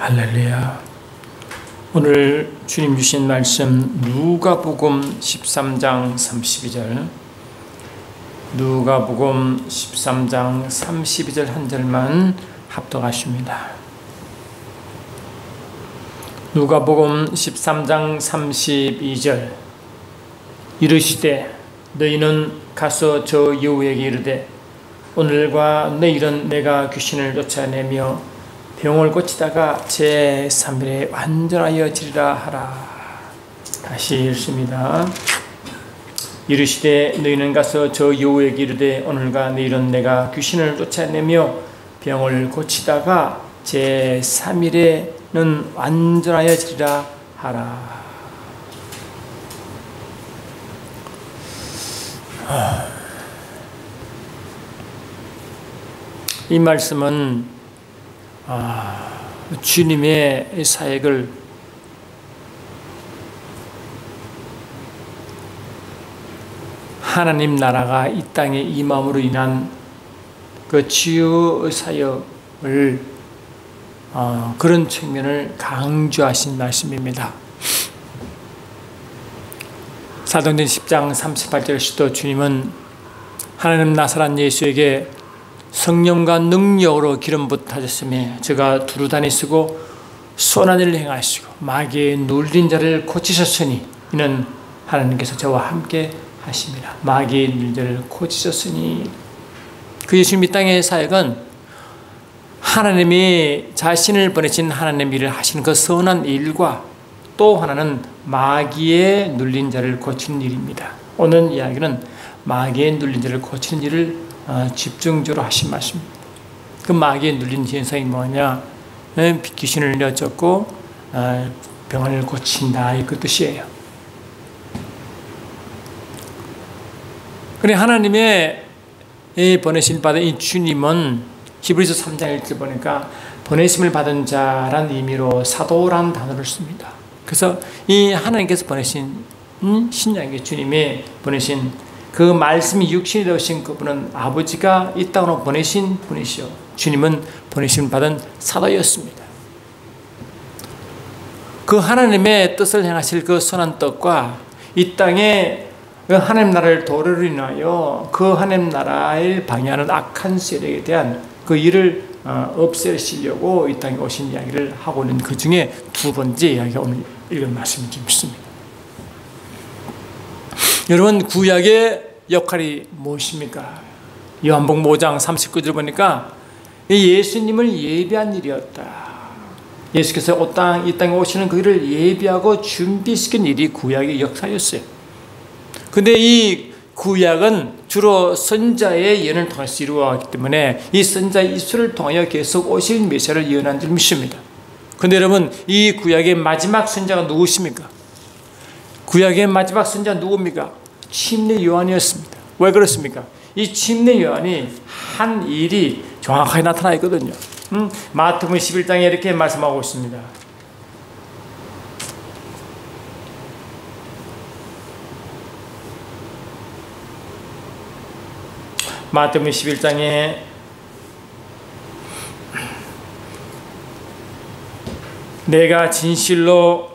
할렐루야. 오늘 주님 주신 말씀 누가복음 13장 32절, 누가복음 13장 32절 한 절만 합독하십니다. 누가복음 13장 32절. 이르시되 너희는 가서 저 여우에게 이르되 오늘과 내일은 내가 귀신을 쫓아내며 병을 고치다가 제3일에 완전하여 지리라 하라. 다시 읽습니다. 이르시되 너희는 가서 저 여우에게 이르되 오늘과 내일은 내가 귀신을 쫓아내며 병을 고치다가 제3일에는 완전하여 지리라 하라. 이 말씀은 주님의 사역을 하나님 나라가 이 땅에 임함으로 인한 그 치유 사역을 그런 측면을 강조하신 말씀입니다. 사도행전 10장 38절에서도 주님은 하나님 나사렛 예수에게 성령과 능력으로 기름 부으셨으며 저가 두루 다니시고 선한 일을 행하시고 마귀의 눌린 자를 고치셨으니 이는 하나님께서 저와 함께 하십니다. 마귀의 눌린 자를 고치셨으니, 그 예수님 이 땅의 사역은 하나님이 자신을 보내신 하나님 일을 하시는 그 선한 일과 또 하나는 마귀의 눌린 자를 고치는 일입니다. 오늘 이야기는 마귀의 눌린 자를 고치는 일을 집중적으로 하신 말씀입니다. 그 마귀에 눌린 현상이 뭐냐? 귀신을 내쫓고 병을 고친다, 그 뜻이에요. 그래, 하나님의 보내심 받은 이 주님은 히브리서 3장 1절 보니까 보내심을 받은 자란 의미로 사도란 단어를 씁니다. 그래서 이 하나님께서 보내신 신약의 주님의 보내신 그 말씀이 육신이 되신 그분은 아버지가 이 땅으로 보내신 분이시오. 주님은 보내심 받은 사도였습니다. 그 하나님의 뜻을 행하실 그 선한 뜻과 이 땅에 그 하나님 나라를 도래로 인하여 그 하나님 나라를 방해하는 악한 세력에 대한 그 일을 없애시려고 이 땅에 오신 이야기를 하고 있는 그 중에 두 번째 이야기가 오늘 읽은 말씀이 좀 있습니다. 여러분, 구약의 역할이 무엇입니까? 요한복음 5장 39절 보니까 예수님을 예비한 일이었다. 예수께서 이 땅에 오시는 그 일을 예비하고 준비시킨 일이 구약의 역사였어요. 근데 이 구약은 주로 선자의 예언을 통해서 이루어졌기 때문에 이 선자의 입술을 통하여 계속 오실 메시아를 예언한 줄 믿습니다. 근데 여러분, 이 구약의 마지막 선자가 누구십니까? 구약의 마지막 선자 누굽니까? 침례 요한이었습니다. 왜 그렇습니까? 이 침례 요한이 한 일이 정확하게 나타나 있거든요. 마태복음 11장에 이렇게 말씀하고 있습니다. 마태복음 11장에 내가 진실로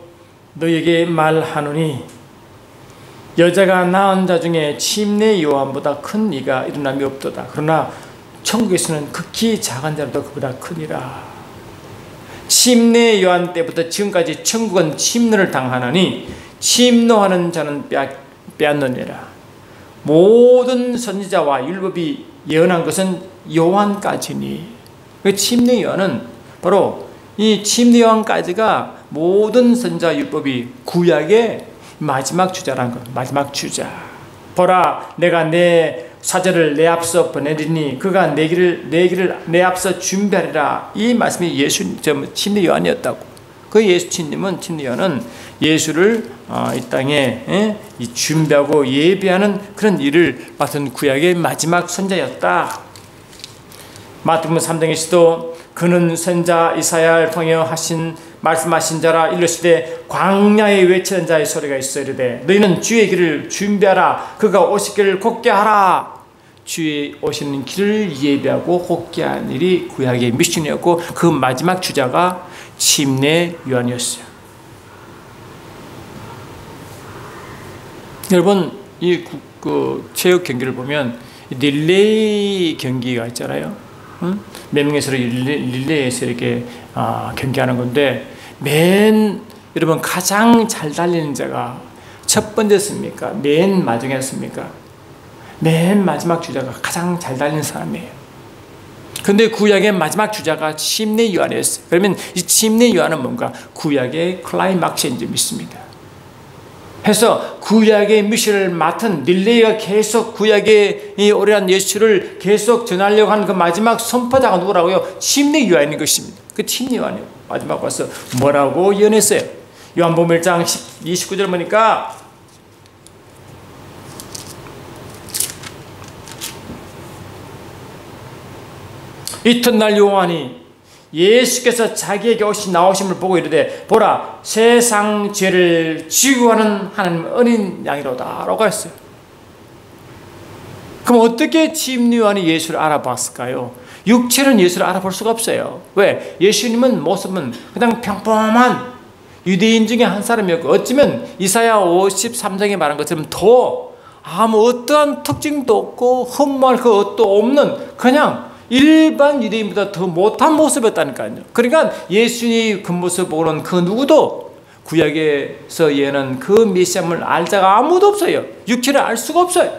너에게 말하노니 여자가 낳은 자 중에 침례 요한보다 큰 이가 일어남이 없도다. 그러나 천국에서는 극히 작은 자라도 그보다 크니라. 침례 요한 때부터 지금까지 천국은 침노를 당하나니 침노하는 자는 빼앗느니라. 모든 선지자와 율법이 예언한 것은 요한까지니. 그 침례 요한은 바로 이 침례 요한까지가 모든 선지자 율법이 구약의 마지막 주자라는 것, 마지막 주자. 보라, 내가 내 사자를 내 앞서 보내리니 그가 내 길을 내 앞서 준비하리라. 이 말씀이 침례 요한이었다고. 그 침례 요한은 예수를 이 땅에 준비하고 예비하는 그런 일을 맡은 구약의 마지막 선자였다. 마태복음 3장에서도 그는 선자 이사야를 통해 말씀하신 자라. 이르시되 광야에 외치는 자의 소리가 있어 이르되 너희는 주의 길을 준비하라. 그가 오실 길을 곧게 하라. 주의 오시는 길을 예비하고 혹기한 일이 구약의 미션이었고 그 마지막 주자가 침례 요한이었어요. 여러분 이 체육 경기를 보면 릴레이 경기가 있잖아요. 응? 몇 명에서 릴레이에서 이렇게 경기하는 건데 여러분 가장 잘 달리는 자가 첫 번째였습니까? 맨 마지막이었습니까? 맨 마지막 주자가 가장 잘 달리는 사람이에요. 근데 구약의 마지막 주자가 침례 요한이었어요. 그러면 이 침례 요한은 뭔가 구약의 클라이막스인 줄 믿습니다. 해서 구약의 미션을 맡은 릴레이가 계속 구약의 이 오래한 예수를 계속 전하려고 하는 그 마지막 선포자가 누구라고요? 침례 요한인 것입니다. 그 침례 요한이 마지막 와서 뭐라고 예언했어요? 요한복음 1장 29절 보니까 이튿날 요한이 예수께서 자기에게 나오심을 보고 이르되 보라 세상 죄를 지고 가는 하나님 어린 양이로다 라고 했어요. 그럼 어떻게 침례 요한이 예수를 알아봤을까요? 육체는 예수를 알아볼 수가 없어요. 왜? 예수님은 모습은 그냥 평범한 유대인 중에 한 사람이었고 어쩌면 이사야 53장에 말한 것처럼 더 아무 어떠한 특징도 없고 흠모할 것도 없는 그냥 일반 유대인보다 더 못한 모습이었다니까요. 그러니까 예수님의 그 모습을 보고는 그 누구도 구약에서 예언한 그 메시아를 알 자가 아무도 없어요. 육체를 알 수가 없어요.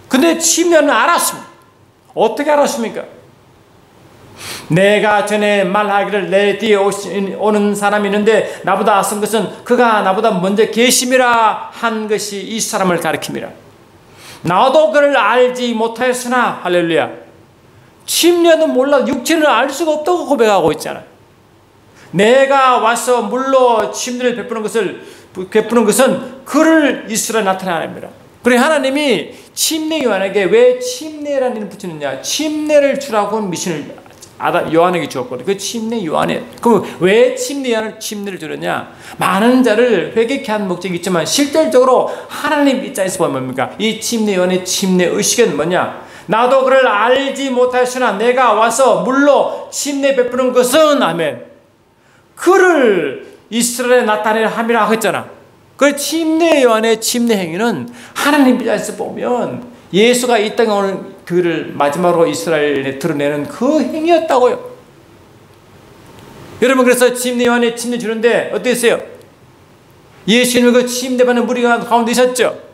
근데 침례는 알았습니다. 어떻게 알았습니까? 내가 전에 말하기를 내 뒤에 오는 사람이 있는데 나보다 앞선 것은 그가 나보다 먼저 계심이라 한 것이 이 사람을 가리킵니다. 나도 그를 알지 못하였으나 할렐루야. 침례는 몰라 육체는 알 수가 없다고 고백하고 있잖아요. 내가 와서 물로 침례를 베푸는 것은 그를 이스라엘 나타내랍니다. 그래 하나님이 침례 요한에게 왜 침례라는 이름을 붙이느냐? 침례를 주라고 미션을 요한에게 주었거든요. 그 침례 요한에. 그럼 왜 침례를 주느냐? 많은 자를 회개케 하는 목적이 있지만 실질적으로 하나님 입장에서 보면 뭡니까? 이 침례 요한의 침례 의식은 뭐냐? 나도 그를 알지 못하였으나 내가 와서 물로 침례 베푸는 것은 아멘. 그를 이스라엘에 나타내려 함이라 했잖아. 그 침례 요한의 침례 행위는 하나님 입장에서 보면 예수가 이 땅에 오는 그를 마지막으로 이스라엘에 드러내는 그 행위였다고요. 여러분 그래서 침례 요한의 침례 주는데 어땠어요? 예수님의 그 침례 받는 무리가 가운데 있었죠.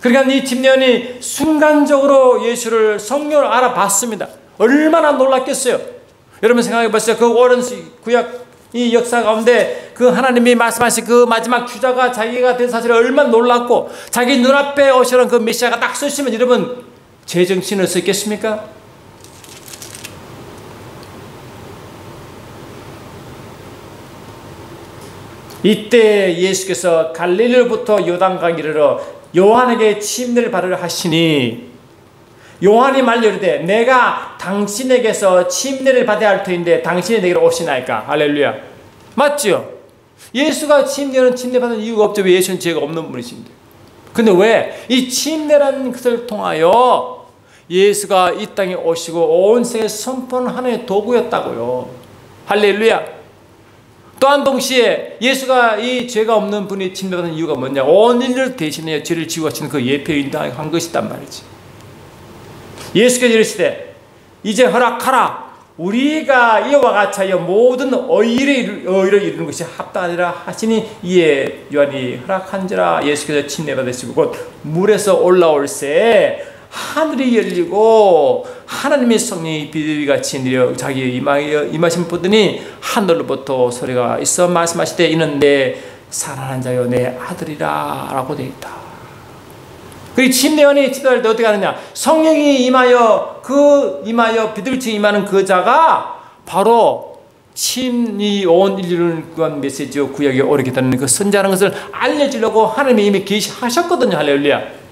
그러니까 이 침례 요한이 순간적으로 예수를 성령을 알아봤습니다. 얼마나 놀랐겠어요. 여러분 생각해 보세요. 그 오랜 구약 이 역사 가운데 그 하나님이 말씀하신 그 마지막 주자가 자기가 된 사실에 얼마나 놀랐고 자기 눈앞에 오시는 그 메시아가 딱 서시면 여러분 제정신을 수 있겠습니까? 이때 예수께서 갈릴리로부터 요단강 이르러 요한에게 침례를 받으려 하시니 요한이 말로 이르되 내가 당신에게서 침례를 받아야 할 터인데 당신이 내게로 오시나이까. 할렐루야. 맞죠? 예수가 침례 받는 이유가 없죠. 왜? 예수는 죄가 없는 분이신데. 근데 왜? 이 침례라는 것을 통하여 예수가 이 땅에 오시고 온 세계에 선포하는 하나의 도구였다고요. 할렐루야. 또한 동시에 예수가 이 죄가 없는 분이 침례받는 이유가 뭐냐? 온 인류를 대신해 죄를 지고 가시는 그 예표에 인도한 것이단 말이지. 예수께서 이르시되 이제 허락하라. 우리가 이와 같이 하여 모든 의를 이루는 것이 합당하니라 하시니 이에 요한이 허락한지라. 예수께서 침례받으시고 곧 물에서 올라올 새 하늘이 열리고 하나님의 성령이 비둘기같이 내려 자기의 임하신 보더니 하늘로부터 소리가 있어 말씀하시되 이는 내 사랑하는 자요 내 아들이라 라고 되어 있다. 그 침례 요한이 침례할 때 어떻게 하느냐? 성령이 임하여 비둘기처럼 임하는 그 자가 바로 침이 온 인류를 구한 메시지요 구약에 오래 기다리는 그 선자라는 것을 알려주려고 하나님이 이미 계시하셨거든요. 할렐루야.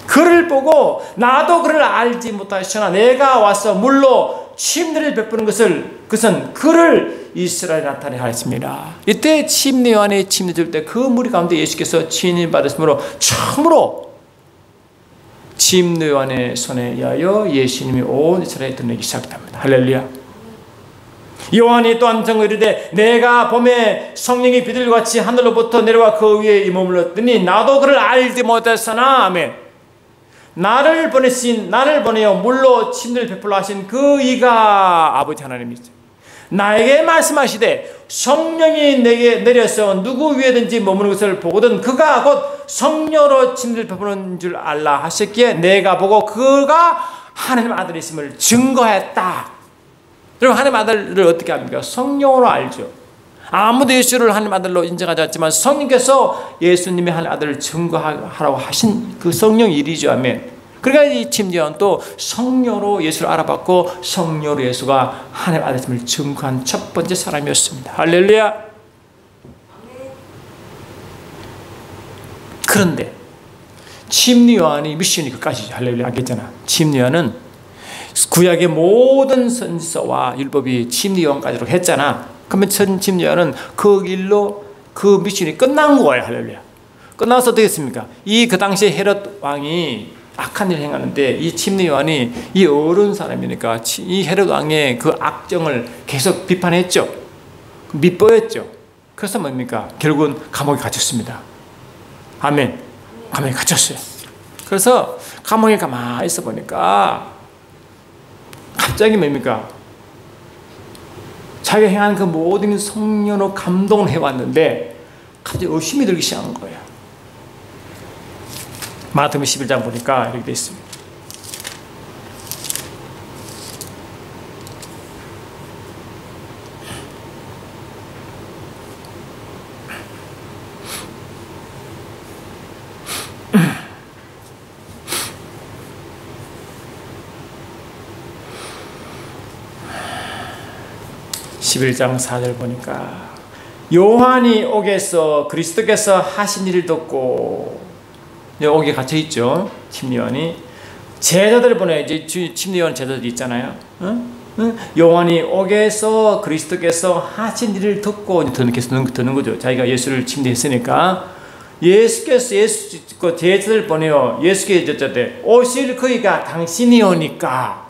그를 보고 나도 그를 알지 못하시나 내가 와서 물로 침례를 베푸는 그것은 그를 이스라엘에 나타내 하였습니다. 이때 침례 요한의 침례 줄 때 그 무리 가운데 예수께서 침례 받으심으로 처음으로 침례 요한의 손에 의하여 예수님이 온 이스라엘에 드러내기 시작합니다. 할렐루야. 요한이 또한 증거 이르되 내가 봄에 성령이 비둘기같이 하늘로부터 내려와 그 위에 머물렀더니 나도 그를 알지 못했으나 아멘. 나를 보내어 물로 침례를 베풀라 하신 그 이가 아버지 하나님이죠. 나에게 말씀하시되 성령이 내게 내려서 누구 위에든지 머무는 것을 보거든 그가 곧 성령으로 침례를 베푸는 줄 알라 하셨기에 내가 보고 그가 하나님 아들이 있음을 증거했다. 여러분, 하나님 아들을 어떻게 합니까? 성령으로 알죠. 아무도 예수를 하나님 아들로 인정하지 않지만 성령께서 예수님의 하나님 아들을 증거하라고 하신 그 성령 일이죠. 아멘. 그러니까 이 침례 요한도 성령으로 예수를 알아봤고 성령으로 예수가 하나님 아들임을 증거한 첫 번째 사람이었습니다. 할렐루야. 그런데 침례 요한이 미션이 끝까지죠. 할렐루야. 알겠잖아. 침례 요한은 구약의 모든 선지서와 율법이 침례 요한까지로 했잖아. 그러면 침례 요한은 그 일로 그 미션이 끝난 거예요. 할렐루야. 끝나서 어떻게 했습니까? 그 당시에 헤롯 왕이 악한 일을 행하는데 이 침례 요한이 이 어려운 사람이니까 이 헤롯 왕의 그 악정을 계속 비판했죠. 밉보였죠. 그래서 뭡니까? 결국은 감옥에 갇혔습니다. 아멘. 감옥에 갇혔어요. 그래서 감옥에 가만히 있어 보니까 갑자기 뭡니까? 자기가 행한 그 모든 성령으로 감동을 해왔는데 갑자기 의심이 들기 시작한 거예요. 마태복음 11장 보니까 이렇게 되어 있습니다. (11장 4절) 보니까 요한이 옥에서 그리스도께서 하신 일을 듣고 옥에 갇혀 있죠. 침례 요한이 제자들을 보내야지. 침례 요한 제자들이 있잖아요. 요한이 옥에서 그리스도께서 하신 일을 듣고 듣는 거죠. 자기가 예수를 침례했으니까 예수께서 제자들을 보내어 예수께 여쭈되 오실 그이가 당신이 오니까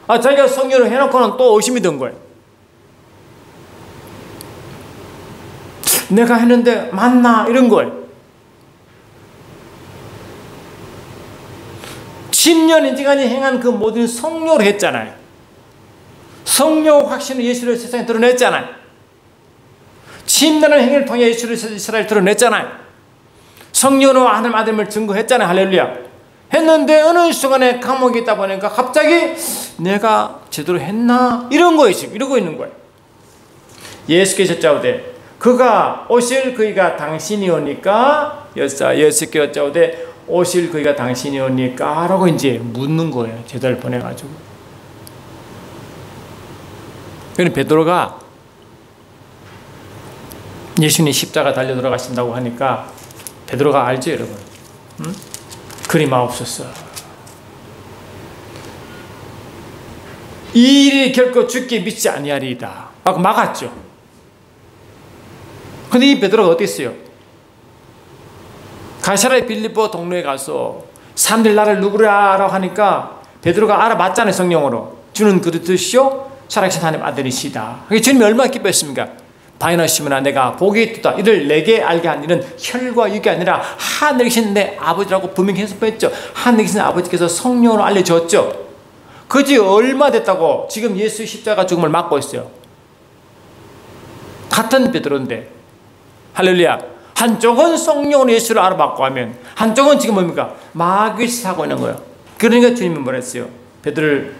자기가 성령을 해놓고는 또 의심이 든 거예요. 내가 했는데 맞나? 이런 거예요. 10년 인지간이 행한 그 모든 성령으로 했잖아요. 성령 확신을 예수를 세상에 드러냈잖아요. 침례라는 행위를 통해 예수를 이스라엘 드러냈잖아요. 성령으로 하나님 아들임을 증거했잖아요. 할렐루야. 했는데 어느 순간에 감옥에 있다 보니까 갑자기 내가 제대로 했나? 이런 거예요. 지금 이러고 있는 거예요. 예수께서 여짜오되 그가 오실 그이가 당신이 오니까 예수께 여짜오되 오실 그이가 당신이 오니까 라고 이제 묻는 거예요. 제자를 보내가지고. 그런데 베드로가 예수님 십자가 달려 들어가신다고 하니까 베드로가 알죠, 여러분? 응? 그리 마옵소서. 이 일이 결코 죽게 믿지 아니하리이다 라고 막았죠. 근데 이 베드로가 어디 있어요? 가이사랴 빌립보 동로에 가서 사람들이 나를 누구라고 하니까 베드로가 알아봤잖아요. 성령으로. 주는 그리스도시요 살아계신 하나님 아들이시다. 주님이 얼마나 기뻐했습니까? 바이나 시므나 내가 복이 있다. 이를 내게 알게 한 일은 혈과 육이 아니라 하늘에 계신 내 아버지라고 분명히 해석했죠. 하늘에 계신 아버지께서 성령으로 알려줬죠. 그지 얼마 됐다고 지금 예수 십자가 죽음을 막고 있어요. 같은 베드로인데 할렐루야. 한쪽은 성령으로 예수를 알아봤고 하면 한쪽은 지금 뭡니까? 마귀짓 하고 있는 거예요. 그러니까 주님은 뭐라 했어요? 베드로를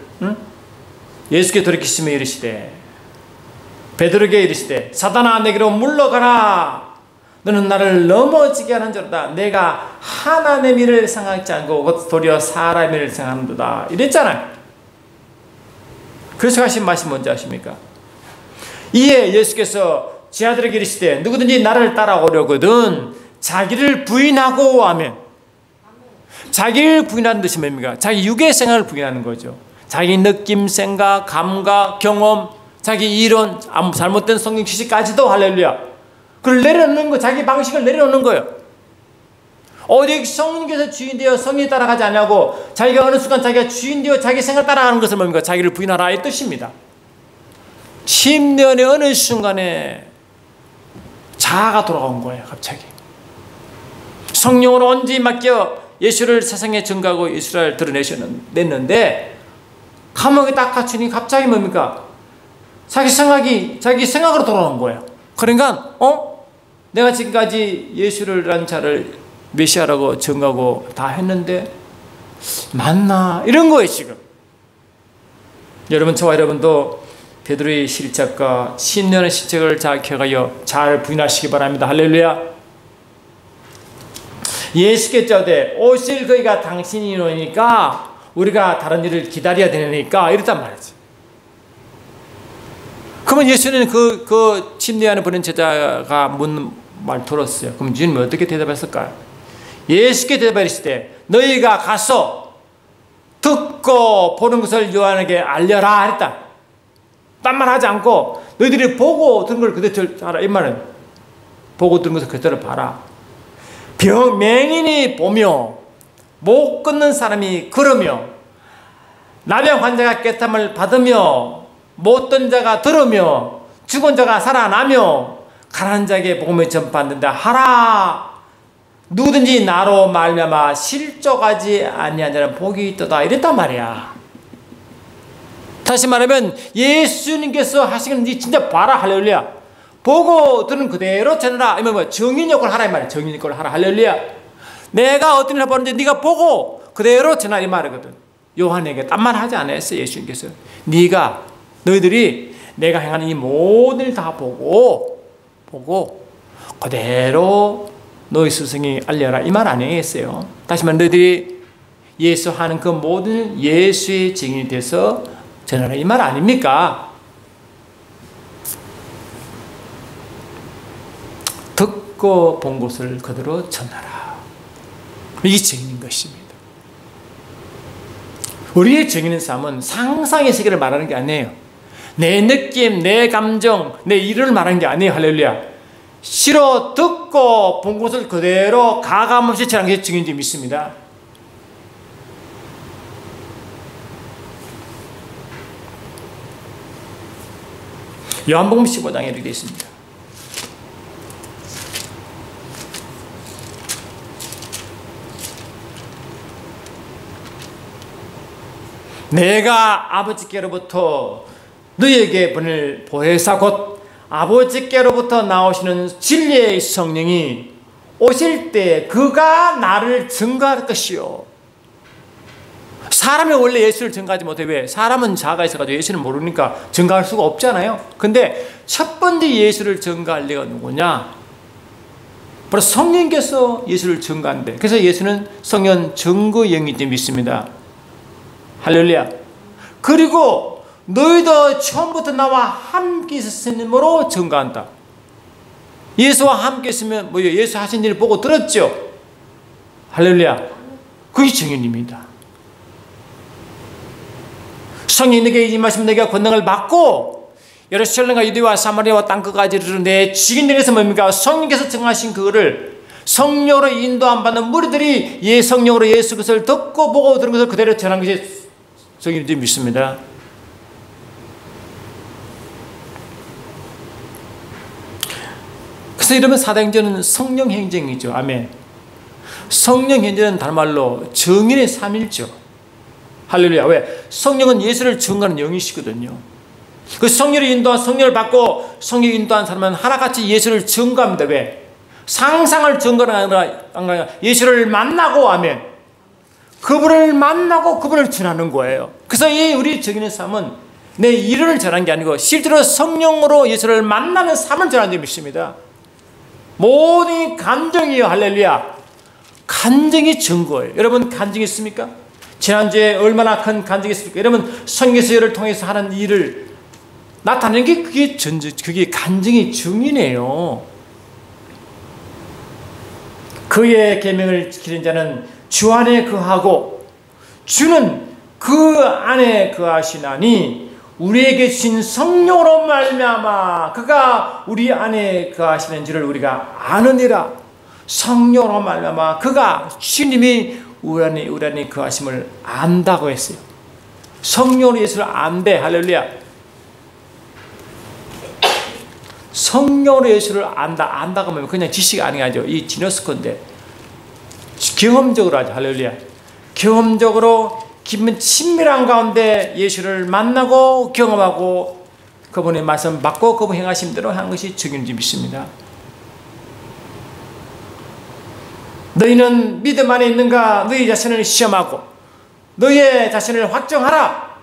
예수께 돌이키시며 이르시되 베드로에게 이르시되 사단아 내게로 물러가라. 너는 나를 넘어지게 하는 자로다. 내가 하나님의 일을 생각하지 않고 곧 도리어 사람의 일을 생각하는도다. 이랬잖아요. 그래서 하신 말씀이 뭔지 아십니까? 이에 예수께서 제 아들에게 이르시되 누구든지 나를 따라오려거든 자기를 부인하고 하면 자기를 부인하는 뜻이 뭡니까? 자기 육의 생활을 부인하는 거죠. 자기 느낌, 생각, 감각, 경험, 자기 이론, 잘못된 성경 지식까지도 할렐루야. 그걸 내려놓는 거, 자기 방식을 내려놓는 거예요. 오직 성령께서 주인되어 성령에 따라가지 않냐고 자기가 어느 순간 자기가 주인되어 자기 생각 따라가는 것을 뭡니까? 자기를 부인하라 이 뜻입니다. 침례의 어느 순간에 자아가 돌아온 거예요. 갑자기 성령으로 온전히 맡겨 예수를 세상에 증거하고 이스라엘 드러내셨는데 감옥에 딱 갇히니 갑자기 뭡니까? 자기 생각으로 돌아온 거예요. 그러니까 내가 지금까지 예수라는 자를 메시아라고 증거하고 다 했는데 맞나? 이런 거예요 지금. 여러분, 저와 여러분도 베드로의 실책과 신령의 실책을 자각하여 잘 부인하시기 바랍니다. 할렐루야. 예수께서 오실 그이가 당신이 오니까 우리가 다른 일을 기다려야 되니까 이랬단 말이지. 그러면 예수는 그 침례하는 보낸 제자가 묻는 말 들었어요. 그럼 주님은 어떻게 대답했을까요? 예수께 대답하시되 너희가 가서 듣고 보는 것을 요한에게 알려라 했다. 딴 말 하지 않고 너희들이 보고 들은 걸 그대로 알아. 이 말은 보고 들은 것을 그대로 봐라. 맹인이 보며 못 걷는 사람이 걸으며 나병 환자가 깨끗함을 받으며 못된 자가 들으며 죽은 자가 살아나며 가난한 자에게 복음을 전파한다 하라. 누구든지 나로 말미암아 실족하지 아니한 자는 복이 있도다 이랬단 말이야. 다시 말하면 예수님께서 하시는 니 진짜 봐라. 할렐루야. 보고 들은 그대로 전하라. 아니면 뭐 정인 역할을 하라 이 말이야. 정인 역할을 하라. 할렐루야. 내가 어떤 일을 보는데 네가 보고 그대로 전하라 이 말이거든. 요한에게 딴 말 하지 않았어요. 예수님께서 너희들이 내가 행하는 이 모든 일 다 보고 그대로 너희 스승이 알려라 이 말 안 했어요. 다시 말하면 너희들이 예수 하는 그 모든 예수의 증인이 돼서 전하라 이 말 아닙니까? 듣고 본 것을 그대로 전하라. 이게 증인인 것입니다. 우리의 증인의 삶은 상상의 세계를 말하는 게 아니에요. 내 느낌, 내 감정, 내 일을 말하는 게 아니에요. 할렐루야. 실어 듣고 본 것을 그대로 가감없이 전하는 게 증인인 줄 믿습니다. 요한복음 15장에 이렇게 되어 있습니다. 내가 아버지께로부터 너희에게 보낼 보혜사 곧 아버지께로부터 나오시는 진리의 성령이 오실 때 그가 나를 증거할 것이요. 사람이 원래 예수를 증거하지 못해. 왜? 사람은 자아가 있어가지고 예수를 모르니까 증거할 수가 없잖아요. 근데 첫 번째 예수를 증거할 리가 누구냐? 바로 성령께서 예수를 증거한대. 그래서 예수는 성령 증거영이지 믿습니다. 할렐루야. 그리고 너희도 처음부터 나와 함께 있었으므로 증거한다. 예수와 함께 있으면 뭐예요? 예수 하신 일을 보고 들었죠. 할렐루야. 그게 증인입니다. 성령이 너에게 임하시면 너희가 권능을 받고 예루살렘과 유대와 사마리아와 땅끝까지 이르러 내 증인들에서 뭡니까? 성령께서 정하신 그거를 성령으로 인도함 받는 무리들이 성령으로 예수 것을 듣고 보고 들은 것을 그대로 전한 것이 성령인지 믿습니다. 그래서 이러면 사도행전은 성령 행정이죠. 아멘. 성령 행정은 다른 말로 증인의 삶일죠. 할렐루야. 왜? 성령은 예수를 증거하는 영이시거든요. 그 성령을 인도한 성령을 받고 성령을 인도한 사람은 하나같이 예수를 증거합니다. 왜? 상상을 증거하는 아니라 예수를 만나고 아멘. 그분을 만나고 그분을 전하는 거예요. 그래서 이 우리 증인의 삶은 내 이론을 전하는 게 아니고 실제로 성령으로 예수를 만나는 삶을 전하는 데 믿습니다. 모든 감정이요. 할렐루야. 간증이 증거예요. 여러분 간증이 있습니까? 지난주에 얼마나 큰 간증이 있습니까? 여러분 성경에서를 통해서 하는 일을 나타내는 게 그게 간증이 증인이에요. 그의 계명을 지키는 자는 주 안에 거하고 주는 그 안에 거하시나니 우리에게 주신 성령으로 말미암아 그가 우리 안에 거하시는 줄을 우리가 아느니라. 성령으로 말미암아 그가 주님이 우리 그 하심을 안다고 했어요. 성령으로 예수를 안대. 할렐루야. 성령으로 예수를 안다고 하면 그냥 지식이 아니죠. 이 지너스 건데 경험적으로 하죠. 할렐루야. 경험적으로 깊은 친밀한 가운데 예수를 만나고 경험하고 그분의 말씀 받고 그분 행하신 대로 하는 것이 적용인지 믿습니다. 너희는 믿음 안에 있는가? 너희 자신을 시험하고 너희의 자신을 확정하라.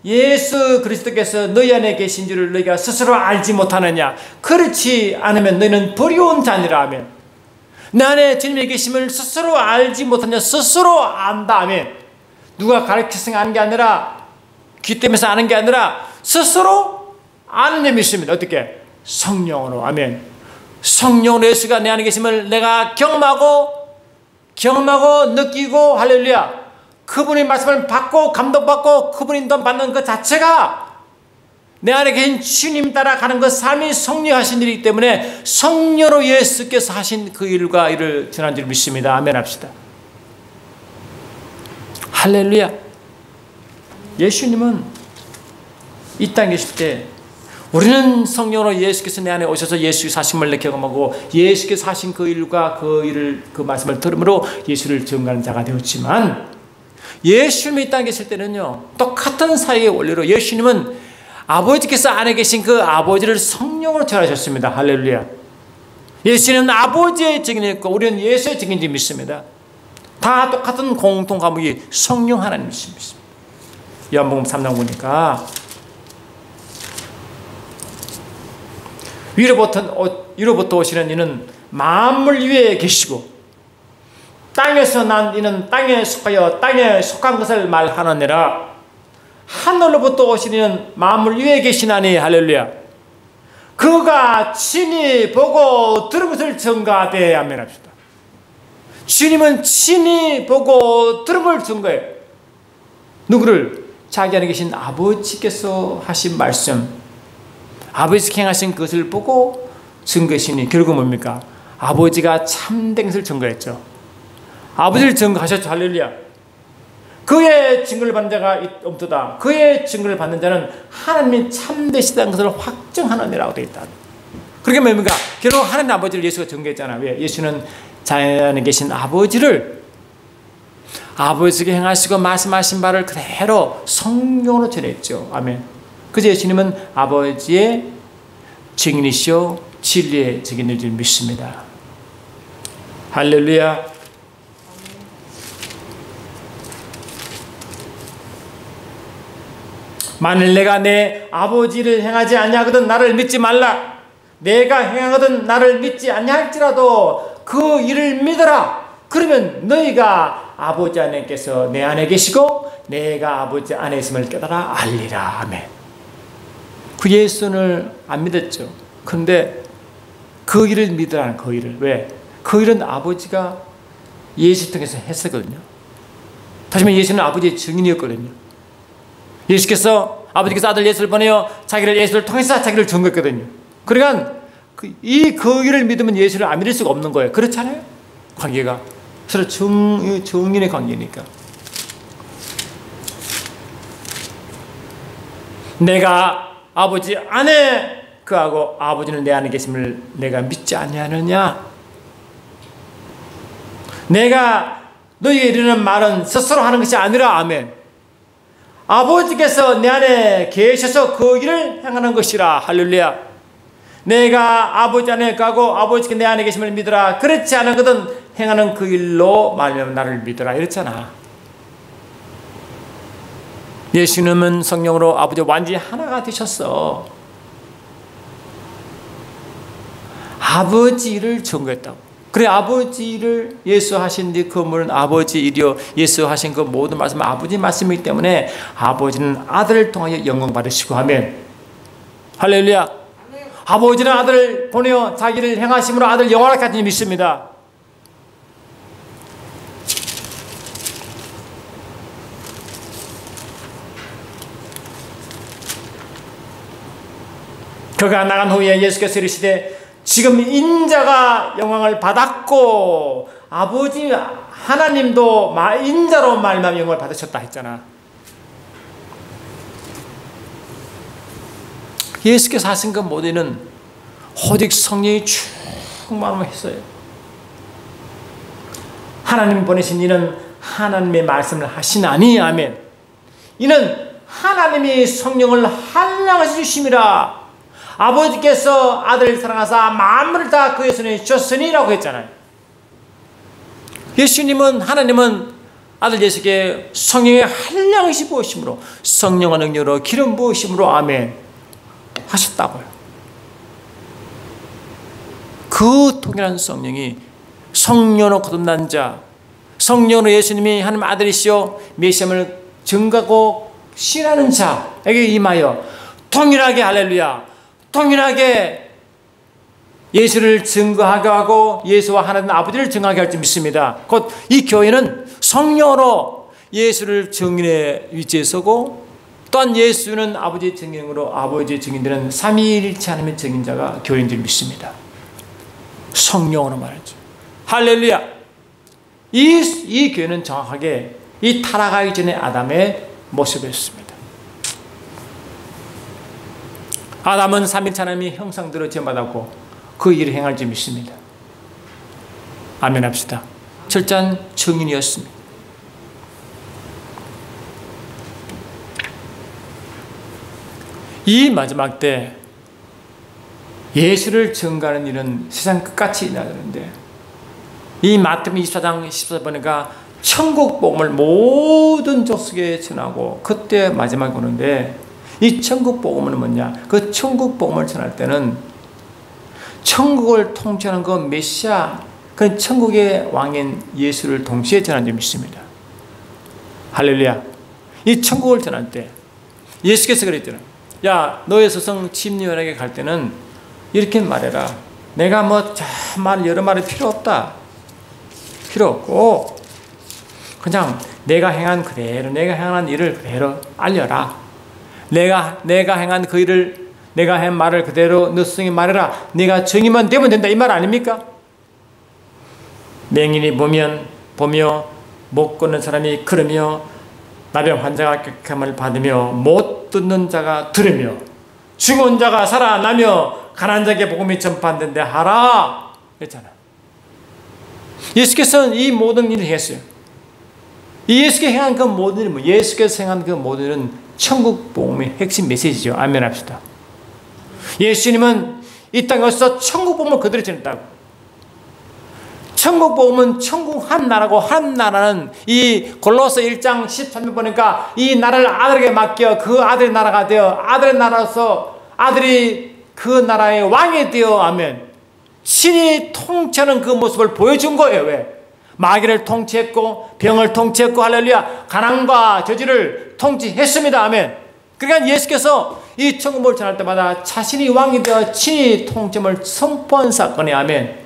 예수 그리스도께서 너희 안에 계신 줄을 너희가 스스로 알지 못하느냐? 그렇지 않으면 너희는 버려온 자니라. 아멘. 내 안에 주님의 계심을 스스로 알지 못하냐? 스스로 안다. 아멘. 누가 가르쳐서 아는 게 아니라 귀 때문에 아는 게 아니라 스스로 아는 점 있습니다. 어떻게? 성령으로. 아멘. 성령으로 예수가 내 안에 계심을 내가 경험하고 느끼고 할렐루야. 그분의 말씀을 받고 감동받고 그분의 인도 받는 것 자체가 내 안에 계신 주님 따라가는 것 삶이 성령하신 일이기 때문에 성령으로 예수께서 하신 그 일과 이를 전한 줄 믿습니다. 아멘 합시다. 할렐루야. 예수님은 이 땅에 계실 때 우리는 성령으로 예수께서 내 안에 오셔서 예수의 사심을 경험하고 예수께서 하신 그 일과 그 말씀을 들음으로 예수를 증거하는 자가 되었지만 예수님이 이 땅에 계실 때는요 똑같은 사역의 원리로 예수님은 아버지께서 안에 계신 그 아버지를 성령으로 전하셨습니다. 할렐루야. 예수님은 아버지의 증인이었고 우리는 예수의 증인인지 믿습니다. 다 똑같은 공통 과목이 성령 하나님이십니다. 요한복음 3장 보니까 위로부터 오시는 이는 만물 위에 계시고 땅에서 난 이는 땅에 속하여 땅에 속한 것을 말하느니라. 하늘로부터 오시는 이는 만물 위에 계시나니 할렐루야. 그가 친히 보고 들은 것을 증거하되. 아멘 합시다. 주님은 친히 보고 들은 걸 증거해요. 누구를? 자기 안에 계신 아버지께서 하신 말씀, 아버지께서 행하신 것을 보고 증거하시니 결국 뭡니까? 아버지가 참된 것을 증거했죠. 아버지를 증거하셨죠. 할렐루야. 그의 증거를 받는 자가 없도다. 그의 증거를 받는 자는 하나님이 참되시다는 것을 확정하느니라고 되어 있다. 그게 뭡니까? 결국 하나님 아버지를 예수가 증거했잖아. 왜? 예수는 자기 안에 계신 아버지를 아버지가 행하시고 말씀하신 바를 그대로 성령으로 전했죠. 아멘. 그래서 예수님은 아버지의 증인이시오 진리의 증인일 줄 믿습니다. 할렐루야. 만일 내가 내 아버지를 행하지 아니하거든 나를 믿지 말라. 내가 행하거든 나를 믿지 아니할지라도 그 일을 믿어라. 그러면 너희가 아버지 안에께서 내 안에 계시고 내가 아버지 안에 있음을 깨달아 알리라. 아멘. 그 예수를 안 믿었죠. 그런데 그 일을 믿으라는 그 일을. 왜? 그 일은 아버지가 예수 통해서 했었거든요. 다시 말해 예수는 아버지의 증인이었거든요. 예수께서 아버지께서 아들 예수를 보내어 자기를 예수를 통해서 자기를 증거했거든요. 그러니까 그 일을 믿으면 예수를 안 믿을 수가 없는 거예요. 그렇잖아요. 관계가 서로 증인의 관계니까. 내가 아버지 안에 그하고 아버지는 내 안에 계심을 내가 믿지 아니하느냐. 내가 너희에게 이르는 말은 스스로 하는 것이 아니라. 아멘. 아버지께서 내 안에 계셔서 그 일을 행하는 것이라. 할렐루야. 내가 아버지 안에 가고 아버지께 내 안에 계심을 믿으라. 그렇지 않거든 행하는 그 일로 말하면 나를 믿으라. 이랬잖아. 예수님은 성령으로 아버지와 완전히 하나가 되셨어. 아버지 일을 증거했다고. 그래 아버지를 예수 하신 그 물은 아버지 일이요 예수 하신 그 모든 말씀은 아버지 말씀이기 때문에 아버지는 아들을 통하여 영광 받으시고. 아멘. 할렐루야. 아멘. 아버지는 아들을 보내어 자기를 행하심으로 아들 영원하게 하시니 믿습니다. 그가 나간 후에 예수께서 이르시되 지금 인자가 영광을 받았고 아버지 하나님도 인자로 말미암아 영광을 받으셨다 했잖아. 예수께서 하신 그 모든 오직 성령이 충만하면 했어요. 하나님 보내신 이는 하나님의 말씀을 하시나니 아멘. 이는 하나님이 성령을 한량하시 주심이라. 아버지께서 아들을 사랑하사 만물을 다 그의 손에 주셨으니라고 했잖아요. 예수님은 하나님은 아들 예수께 성령의 한량하시 부으심으로 성령과 능력으로 기름 부으심으로 아멘 하셨다고요. 그 통일한 성령이 성령으로 거듭난 자, 성령으로 예수님이 하나님 아들이시오 메시아를 증거하고 신하는 자에게 임하여 통일하게 할렐루야 통일하게 예수를 증거하게 하고 예수와 하나님 아버지를 증거하게 할 줄 믿습니다. 곧 이 교회는 성령으로 예수를 증인의 위치에 서고 또한 예수는 아버지의 증인으로 아버지의 증인들은 삼위일체 하나님의 증인자가 교회인 줄 믿습니다. 성령으로 말하죠. 할렐루야. 이 교회는 정확하게 이 타락하기 전에 아담의 모습이었습니다. 아담은 삼위일체 하나님의 형상대로 지음받았고 그 일을 행할 줄 믿습니다. 아멘 합시다. 철저한 증인이었습니다. 이 마지막 때 예수를 증거하는 일은 세상 끝까지 일어나는데 이 마태복음 24장 14절 보니까 천국 복음을 모든 족속에 전하고 그때 마지막에 오는데 이 천국 복음은 뭐냐? 그 천국 복음을 전할 때는 천국을 통치하는 그 메시아, 그 천국의 왕인 예수를 동시에 전하는 줄 믿습니다. 할렐루야. 이 천국을 전할 때 예수께서 그랬잖아요. 야, 너의 스승 침례요한에게 갈 때는 이렇게 말해라. 내가 말 여러 말이 필요 없다. 필요 없고 그냥 내가 행한 그대로 내가 행한 일을 그대로 알려라. 내가 행한 그 일을 내가 한 말을 그대로 너 스승이 말해라. 네가 증인만 되면 된다. 이 말 아닙니까? 맹인이 보며 못 걷는 사람이 걸으며 나병 환자가 격함을 받으며 못 듣는 자가 들으며 죽은 자가 살아나며 가난한 자에게 복음이 전파되는데 하라 했잖아. 예수께서는 이 모든 일을 했어요. 이 예수께서 행한 그 모든 일은 예수께서 행한 그 모든 일은 천국 복음의 핵심 메시지죠. 아멘 합시다. 예수님은 이 땅에 와서 천국 복음을 그대로 전했다고. 천국 복음은 천국 한 나라고 한 나라는 이 골로새 1장 13절 보니까 이 나라를 아들에게 맡겨 그 아들의 나라가 되어 아들의 나라로서 아들이 그 나라의 왕이 되어 아멘 신이 통치하는 그 모습을 보여준 거예요. 왜? 마귀를 통치했고 병을 통치했고 할렐루야 가난과 저주를 통치했습니다. 아멘. 그러니까 예수께서 이 천국을 전할 때마다 자신이 왕이 되어 친히 통치를 선포한 사건이 아멘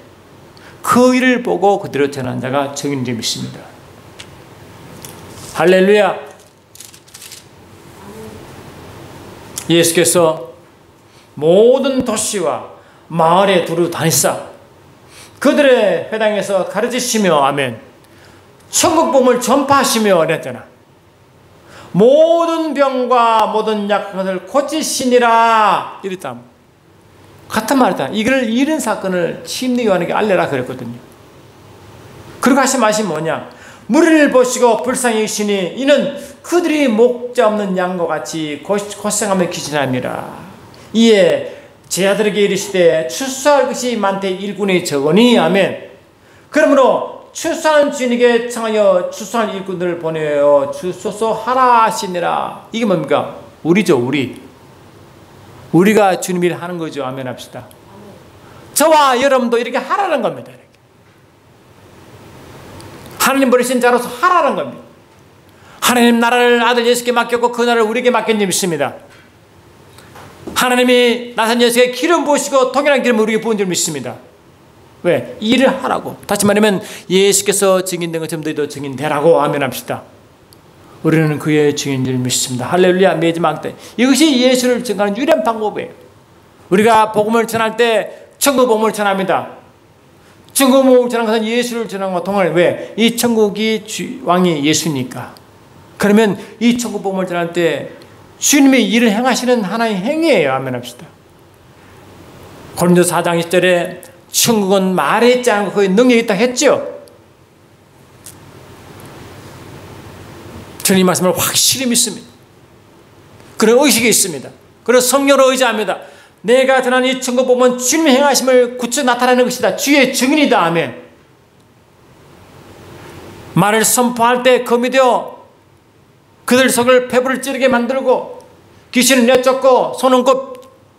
그 일을 보고 그대로 전한 자가 증인인 줄 믿습니다. 할렐루야. 예수께서 모든 도시와 마을에 두루 다니사 그들의 회당에서 가르치시며 아멘 천국 복음을 전파하시며 그랬잖아. 모든 병과 모든 약한 것을 고치시니라 이랬다. 같은 말이다. 이런 사건을 침례 요한에게 알려라 그랬거든요. 그리고 하신 말씀이 뭐냐? 무리를 보시고 불쌍히 여기시니 이는 그들이 목자 없는 양과 같이 고생하며 기진함이라. 이에 제 아들에게 이르시되 추수할 것이 많되 일꾼이 적으니 아멘. 그러므로 추수하는 주인에게 청하여 추수할 일꾼들을 보내어 주소서 하라 하시니라. 이게 뭡니까? 우리죠. 우리가 주님 일을 하는 거죠. 아멘 합시다. 저와 여러분도 이렇게 하라는 겁니다. 이렇게. 하나님 버리신 자로서 하라는 겁니다. 하나님 나라를 아들 예수께 맡겼고 그 나라를 우리에게 맡긴 줄 믿습니다. 하나님이 나선 예수께 기름 부으시고 통일한 기름을 우리에게 부은 줄 믿습니다. 왜? 일을 하라고. 다시 말하면 예수께서 증인된 것처럼 너희도 증인되라고 아멘 합시다. 우리는 그의 증인인 줄 믿습니다. 할렐루야. 마지막 때 이것이 예수를 증거하는 유일한 방법이에요. 우리가 복음을 전할 때 천국 복음을 전합니다. 천국 복음을 전하는 것은 예수를 전하는 것과 동일. 왜? 이 천국이 왕이 예수니까. 그러면 이 천국 복음을 전할 때 주님의 일을 행하시는 하나의 행위예요. 아멘 합시다. 고린도서 4장 20절에 천국은 말에 있지 않고 거기 능력이 있다 했죠. 주님 말씀을 확실히 믿습니다. 그런 의식이 있습니다. 그래서 성령으로 의지합니다. 내가 전한 이 천국 복음은 주님의 행하심을 굳혀 나타내는 것이다. 주의 증인이다. 아멘. 말을 선포할 때 검이 되어 그들 속을 폐부를 찌르게 만들고 귀신을 내쫓고 손은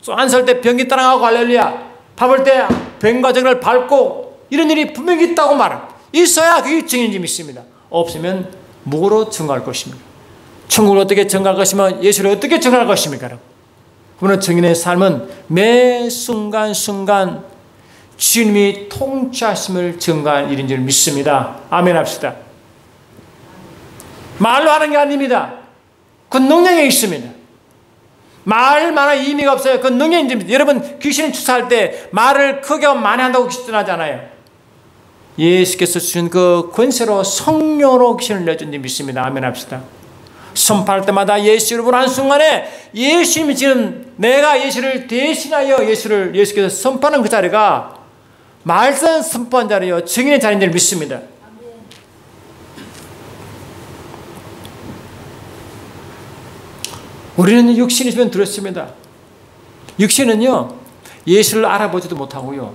안 설 때 병이 떠나가고 할렐루야. 밥을 때 병과 저를 밟고 이런 일이 분명히 있다고 말합니다. 있어야 그게 증인이 믿습니다. 없으면 무엇으로 증거할 것입니까? 천국을 어떻게 증거할 것이며 예수를 어떻게 증거할 것입니까? 그러나 증인의 삶은 매 순간순간 주님이 통치하심을 증거할 일인 줄 믿습니다. 아멘 합시다. 말로 하는 게 아닙니다. 그 능력이 있습니다. 말만한 의미가 없어요. 그 능력이 있습니다. 여러분 귀신을 추사할 때 말을 크게 많이 한다고 귀신하잖아요. 예수께서 주신 그 권세로 성령으로 귀신을 내준 줄 믿습니다. 아멘 합시다. 선포할 때마다 예수 이름으로 한 순간에 예수님이 지금 내가 예수를 대신하여 예수께서 선포하는 그 자리가 말씀 선포한 자리요 증인의 자리인 줄 믿습니다. 우리는 육신이 있으면 들었습니다. 육신은요 예수를 알아보지도 못하고요.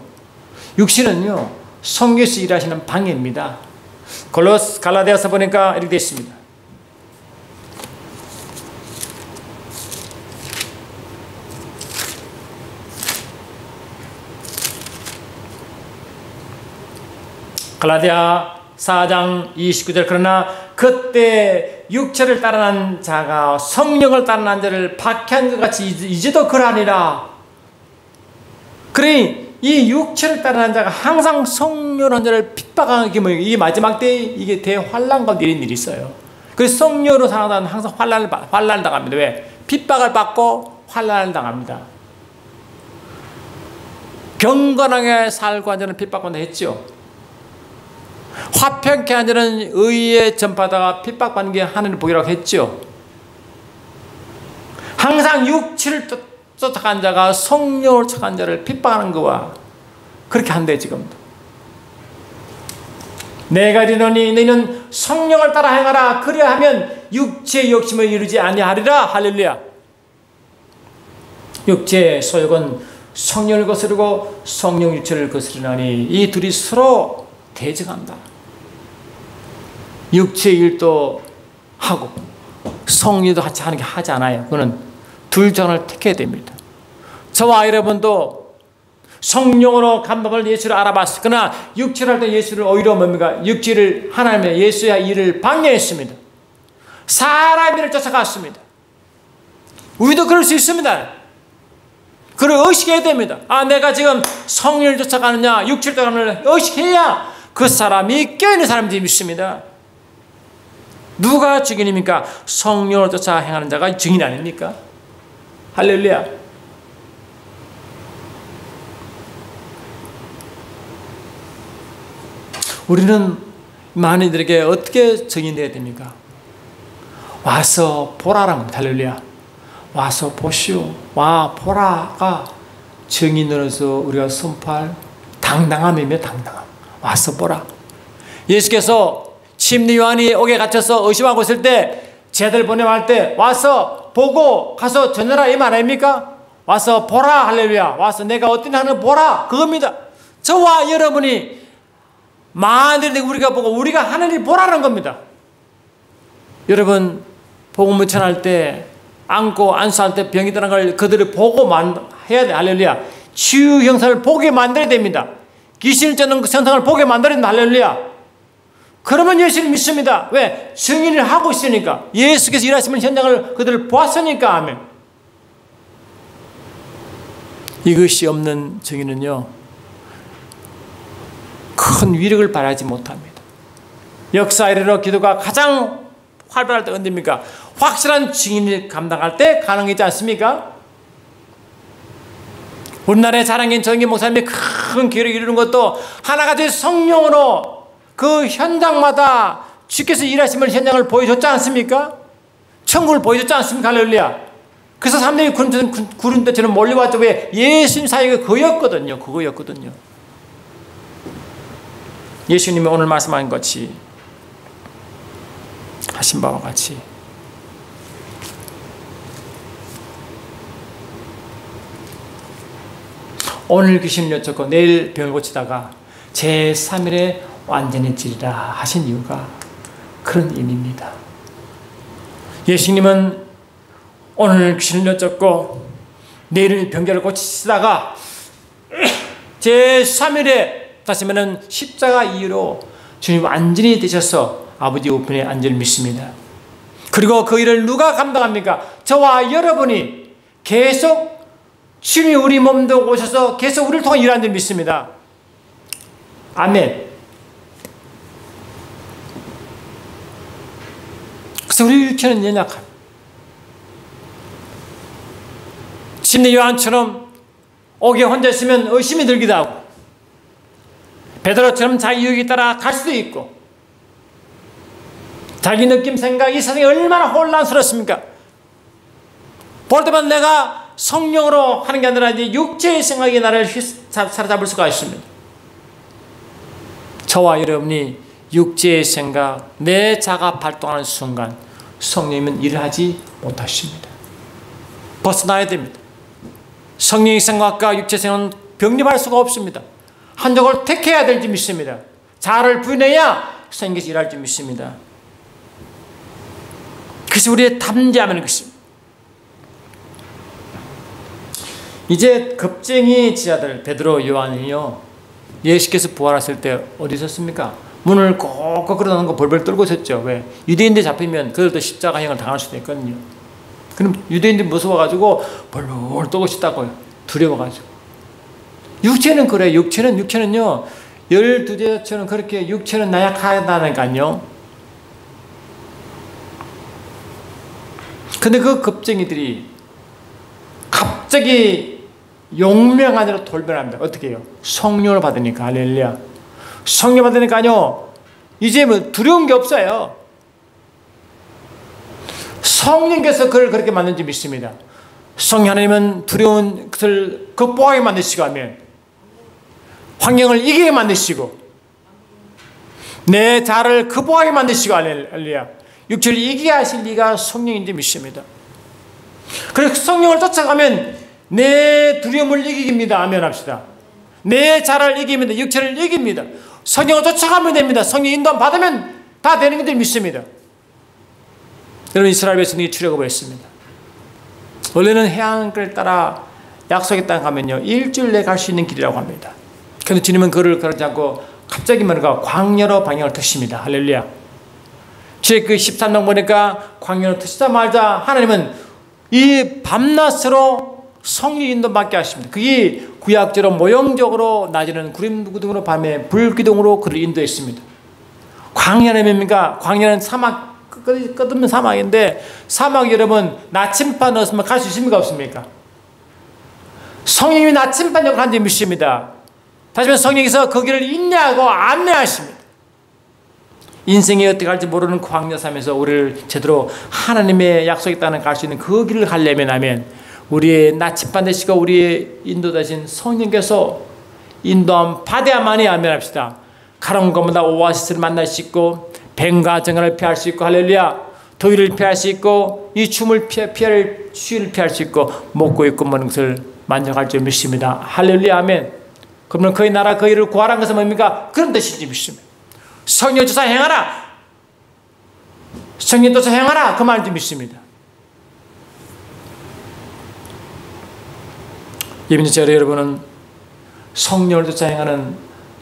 육신은요 성경에서 일하시는 방해입니다. 갈라디아서 보니까 이렇게 되어 있습니다. 갈라디아 4장 29절 그러나 그때 육체를 따르는 자가 성령을 따르는 자를 박해한 것 같이 이제도 그러하니라. 그러니 이 육체를 따르는 자가 항상 성령한 자를 핍박하는 게 뭐예요? 이 마지막 때에 이게 대환란 가운데 이런 일이 있어요. 그래서 성령으로 살아가는 항상 환란을 당합니다. 왜? 핍박을 받고 환란을 당합니다. 경건하게 살고 한 자는 핍박받는다 했죠. 화평케 한 자는 의에 전파하다가 핍박받는 게 하나님의 복이라고 했죠. 항상 육체를 쫓아간 자가 성령을 쫓아간 자를 핍박하는 거와 그렇게 한대 지금도. 내가 이르노니 너희는 성령을 따라 행하라. 그리하면 육체의 욕심을 이루지 아니하리라. 할렐루야. 육체의 소욕은 성령을 거스르고 성령 육체를 거스르나니 이 둘이 서로 대적한다. 육체의 일도 하고 성령도 같이 하는 게 하지 않아요. 그거는 둘 중 하나를 택해야 됩니다. 저와 여러분도 성령으로 감동을 예수를 알아봤어요. 그러나 육체를 할 때 예수를 오히려 뭡니까? 육체를 하나님의 예수의 일을 방해했습니다. 사람의 일을 쫓아갔습니다. 우리도 그럴 수 있습니다. 그걸 의식해야 됩니다. 아, 내가 지금 성령을 쫓아가느냐 육체를 쫓아가느냐 의식해야 그 사람이 깨어있는 사람들이 믿습니다. 누가 증인입니까? 성령을 쫓아 행하는 자가 증인 아닙니까? 할렐루야. 우리는 많은 이들에게 어떻게 증인되어야 됩니까? 와서 보라라는 겁니다. 할렐루야. 와서 보시오. 와 보라가 증인으로서 우리가 선포할 당당함이며 당당함. 와서 보라. 예수께서 침례 요한이 옥에 갇혀서 의심하고 있을 때 제자들 보내할 때 와서 보고 가서 전하라 이 말 아닙니까? 와서 보라. 할렐루야. 와서 내가 어떤 하는 보라. 그겁니다. 저와 여러분이 만들이 우리가 보고 우리가 하는 일 보라는 겁니다. 여러분 복음을 전할 때 안고 안수할 때 병이 드는 걸 그들을 보고 해야 돼. 할렐루야. 치유 형상을 보게 만들어야 됩니다. 귀신을 쫓는 그 현상을 보게 만들어야 됩니다. 할렐루야. 그러면 예수를 믿습니다. 왜? 증인을 하고 있으니까. 예수께서 일하시는 현장을 그들을 보았으니까. 아멘. 이것이 없는 증인은요 큰 위력을 발휘하지 못합니다. 역사 이래로 기도가 가장 활발할 때 언제입니까? 확실한 증인을 감당할 때 가능하지 않습니까? 우리나라의 자랑인 정기 목사님이 큰 기회를 이루는 것도 하나같이 성령으로 그 현장마다 주께서 일하심을 현장을 보여줬지 않습니까? 천국을 보여줬지 않습니까? 할렐루야. 그래서 사람들이 구름대처럼 몰려왔죠. 왜? 예수님 사역이 그거였거든요. 그거였거든요. 예수님이 오늘 말씀하신 것이 하신 바와 같이 오늘 귀신을 여쭙고 내일 병을 고치다가 제3일에 완전해지리라 하신 이유가 그런 의미입니다. 예수님은 오늘 귀신을 여쭙고 내일 병자를 고치시다가 제3일에 다시 말하면 십자가 이후로 주님 완전히 되셔서 아버지 우편에 앉을 믿습니다. 그리고 그 일을 누가 감당합니까? 저와 여러분이 계속 주님이 우리 몸도 오셔서 계속 우리를 통해 일하는 줄 믿습니다. 아멘. 그래서 우리 육체는 연약합니다. 침례 요한처럼 옥에 혼자 있으면 의심이 들기도 하고 베드로처럼 자기 유익에 따라 갈 수도 있고 자기 느낌 생각 이 세상이 얼마나 혼란스럽습니까? 볼 때마다 내가 성령으로 하는 게 아니라 이제 육체의 생각이 나를 사로잡을 수가 있습니다. 저와 여러분이 육체의 생각 내 자가 발동하는 순간 성령님은 일을 하지 못하십니다. 벗어나야 됩니다. 성령의 생각과 육체의 생각은 병립할 수가 없습니다. 한쪽을 택해야 될 줄 믿습니다. 자아를 부인해야 성령께서 일할 줄 믿습니다. 그래서 우리의 담대함은 것입니다. 이제 겁쟁이 지하들 베드로 요한이요 예수께서 부활하실 때 어디 있었습니까? 문을 꼭꼭 걸어놓은 거 벌벌 떨고 있었죠. 왜? 유대인들 잡히면 그들도 십자가형을 당할 수도 있거든요. 그럼 유대인들이 무서워가지고 벌벌 떨고 싶다고요. 두려워가지고. 육체는 그래요. 육체는요 12제자처럼 그렇게 육체는 나약하다니까요. 근데 그 겁쟁이들이 갑자기 용맹한 대로 돌변합니다. 어떻게 해요? 성령을 받으니까. 할렐루야. 성령 받으니까요 이제 뭐 두려운 게 없어요. 성령께서 그를 그렇게 만든지 믿습니다. 성령 하나님은 두려운 것을 극복하게 만드시고 하면 환경을 이기게 만드시고 내 자를 극복하게 만드시고 할렐루야. 육체를 이기게 하실 리가 성령인지 믿습니다. 그래서 성령을 쫓아가면 내 두려움을 이깁니다. 아멘 합시다. 내 자를 이깁니다. 육체를 이깁니다. 성령을 쫓아가면 됩니다. 성령 인도함 받으면 다 되는 것들 믿습니다. 여러분 이스라엘 백성이 출애굽을 했습니다. 원래는 해안가를 따라 약속의 땅 가면요 일주일 내에 갈 수 있는 길이라고 합니다. 그런데 주님은 그를 그러지 않고 갑자기 말과 광야로 방향을 트십니다. 할렐루야. 주의 그 13장 보니까 광야로 트시자마자 하나님은 이 밤낮으로 성령 인도 받게 하십니다. 그게 구약적으로 모형적으로 낮에는 구름기둥으로 밤에 불기둥으로 그를 인도했습니다. 광야는 뭡니까? 광야는 사막 끝없는 사막인데 사막 여러분 나침반 없으면 갈 수 있습니까? 없습니까? 성령님이 나침반 역할을 하는 줄 믿습니다. 다시 말해 성령께서 그 길을 인내하고 안내하십니다. 인생이 어떻게 갈지 모르는 광야 삶에서 우리를 제대로 하나님의 약속에 따라 갈 수 있는 그 길을 가려면 하면 우리의 나침반 되시고 우리의 인도 되신 성령께서 인도함 받아야만이 아멘합시다. 가라운 것마다 오아시스를 만날 수 있고 뱀과 정갈을 피할 수 있고 할렐루야. 더위를 피할 수 있고 이 춤을 피할 추위를 피할 수 있고 먹고 있고 먹는 것을 만족할 줄 믿습니다. 할렐루야 아멘. 그러면 그의 나라 그 일을 구하라는 것은 뭡니까? 그런 뜻인지 믿습니다. 성령 쫓아 행하라. 성령 쫓아 행하라. 그 말인지 믿습니다. 예민자 여러분은 성령을 쫓아 행하는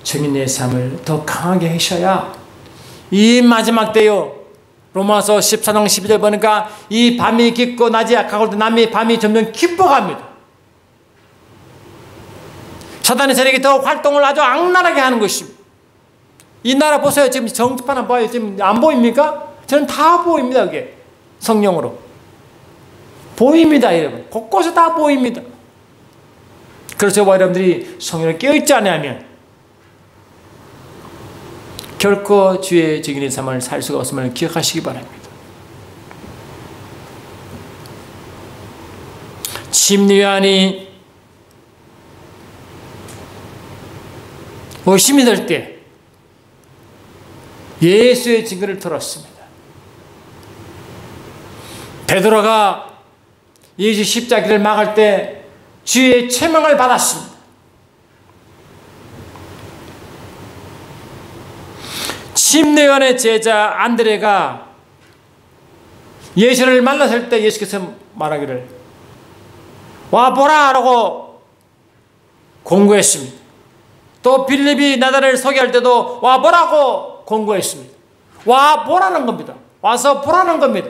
증인의 삶을 더 강하게 하셔야 이 마지막 때요 로마서 14장 12절 보니까 이 밤이 깊고 낮이 약하고 남이 밤이 점점 깊어갑니다. 사단의 세력이 더 활동을 아주 악랄하게 하는 것입니다. 이 나라 보세요. 지금 정치판 안 봐요. 지금 안 보입니까? 저는 다 보입니다. 그게 성령으로 보입니다. 여러분 곳곳에 다 보입니다. 그래서 저와 여러분들이 성령을 깨어있지 않으면 결코 주의 증인의 삶을 살 수가 없음을 기억하시기 바랍니다. 심리안이 의심이 될 때 예수의 증거를 들었습니다. 베드로가 예수 십자가를 막을 때 주의 체명을 받았습니다. 심레원의 제자 안드레가 예수를 만났을 때 예수께서 말하기를 와 보라 라고 공고했습니다. 또 빌립이 나다를 소개할 때도 와 보라고 공고했습니다. 와 보라는 겁니다. 와서 보라는 겁니다.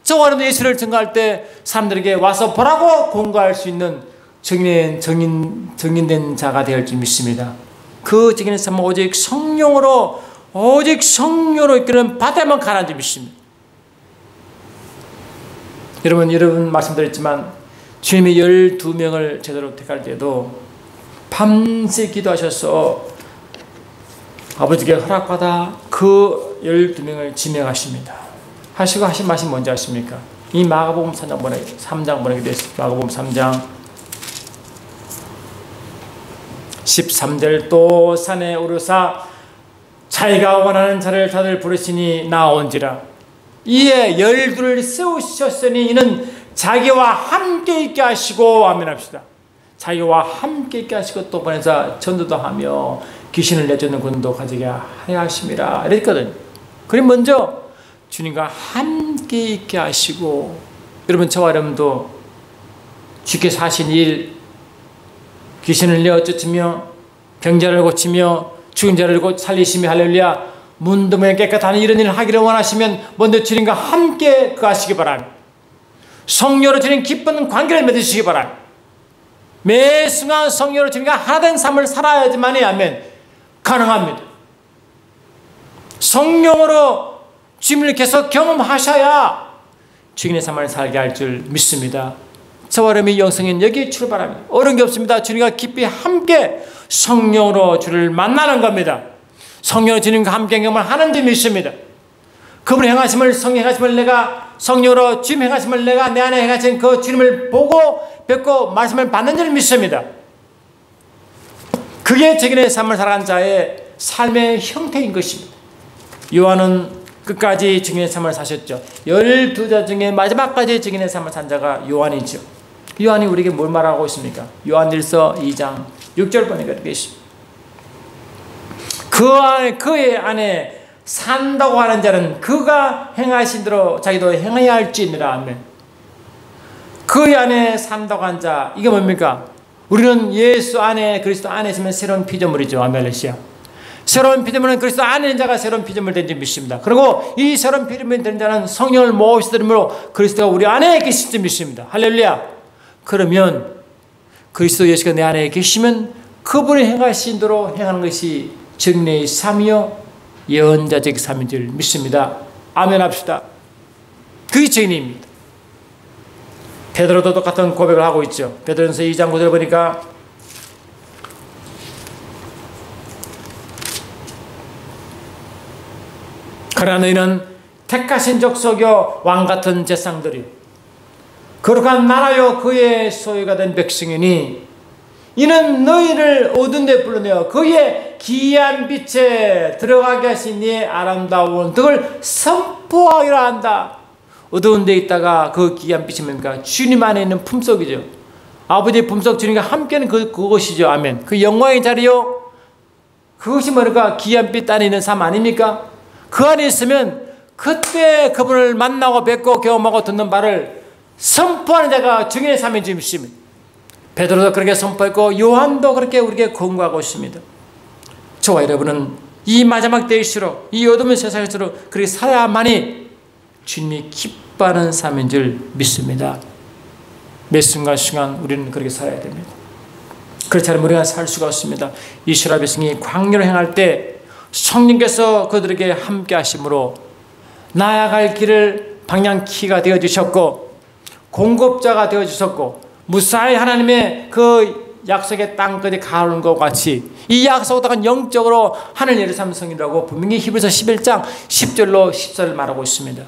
저와 여러분 예수를 증거할 때 사람들에게 와서 보라고 공고할 수 있는 정인된 자가 되어 줄 믿습니다. 그 증인의 삶은 오직 성령으로 이끄는 바다만 가라앉아 믿습니다. 여러분 말씀드렸지만 주님이 12명을 제대로 택할 때도 밤새 기도하셔서 아버지께 허락받아 그 12명을 지명하십니다. 하시고 하신 말씀이 뭔지 아십니까? 이 마가복음 3장 보내게 됐습니다. 마가복음 3장 13절 또 산에 오르사 자기가 원하는 자를 다들 부르시니 나온지라. 이에 12를 세우셨으니 이는 자기와 함께 있게 하시고 아멘 합시다. 자기와 함께 있게 하시고 또 보내서 전도도 하며 귀신을 내쫓는 군도 가지게 하려 하심이라 이랬거든요. 그럼 먼저 주님과 함께 있게 하시고, 여러분 저와 여러분도 주께서 하신 일, 귀신을 내어 쫓으며 병자를 고치며 죽은 자를 살리시며 할렐루야 문드문에 깨끗한 이런 일을 하기를 원하시면 먼저 주님과 함께 하시기 바랍니다. 성령으로 주님 기쁜 관계를 맺으시기 바랍니다. 매 순간 성령으로 주님과 하나된 삶을 살아야지만이 아멘 가능합니다. 성령으로 주님을 계속 경험하셔야 주님의 삶을 살게 할 줄 믿습니다. 저와 여러분의 영성은 여기에 출발합니다. 어려운 게 없습니다. 주님과 깊이 함께 성령으로 주를 만나는 겁니다. 성령으로 주님과 함께 경험을 하는 줄 믿습니다. 그분의 행하심을, 성령 행하심을 내가 성령으로 주님 행하심을 내가 내 안에 행하신 그 주님을 보고 뵙고 말씀을 받는 줄 믿습니다. 그게 자기의 삶을 살아간 자의 삶의 형태인 것입니다. 요한은 끝까지 증인의 삶을 사셨죠. 12자 중에 마지막까지 증인의 삶을 산 자가 요한이죠. 요한이 우리에게 뭘 말하고 있습니까? 요한일서 2장 6절 보니까 이렇게 있습니다. 그의 안에 산다고 하는 자는 그가 행하신 대로 자기도 행해야 할지니라. 아멘. 그의 안에 산다고 한 자, 이게 뭡니까? 우리는 예수 안에, 그리스도 안에 있으면 새로운 피조물이죠. 아멜레시아. 새로운 피조물은 그리스도 안에 있는 자가 새로운 피조물 된 줄 믿습니다. 그리고 이 새로운 피조물 된 자는 성령을 모으시므로 그리스도가 우리 안에 계실 줄 믿습니다. 할렐루야. 그러면 그리스도 예수가 내 안에 계시면 그분이 행하신 대로 행하는 것이 정례의 삶이요 예언자적 삶인 줄 믿습니다. 아멘 합시다. 그게 정례입니다. 베드로도 똑같은 고백을 하고 있죠. 베드로전서 2장 9절 보니까 그러나 너희는 택하신 족속이요 왕같은 제상들이요 거룩한 나라요 그의 소유가 된 백성이니 이는 너희를 어두운 데 불러내어 그의 기이한 빛에 들어가게 하신 이의 아름다운 덕을 선포하기로 한다. 어두운 데 있다가 그 기이한 빛이 뭡니까? 주님 안에 있는 품속이죠. 아버지의 품속 주님과 함께는 그것이죠. 아멘. 그 영광의 자리요 그것이 뭐랄까? 기이한 빛 안에 있는 삶 아닙니까? 그 안에 있으면 그때 그분을 만나고 뵙고 경험하고 듣는 바를 선포하는 자가 증인의 삶인 줄 믿습니다. 베드로도 그렇게 선포했고 요한도 그렇게 우리에게 권고하고 있습니다. 저와 여러분은 이 마지막 때일수록 이 어두운 세상일수록 그렇게 살아야만이 주님이 기뻐하는 삶인 줄 믿습니다. 매 순간순간 우리는 그렇게 살아야 됩니다. 그렇지 않으면 우리가 살 수가 없습니다. 이스라엘 백성이 광야를 행할 때 성령께서 그들에게 함께 하심으로 나아갈 길을 방향키가 되어주셨고 공급자가 되어주셨고 무사히 하나님의 그 약속의 땅까지 가는 것 같이 이 약속의 땅은 영적으로 하늘 예루살렘 성이라고 분명히 히브리서 11장 10절로 14절 말하고 있습니다.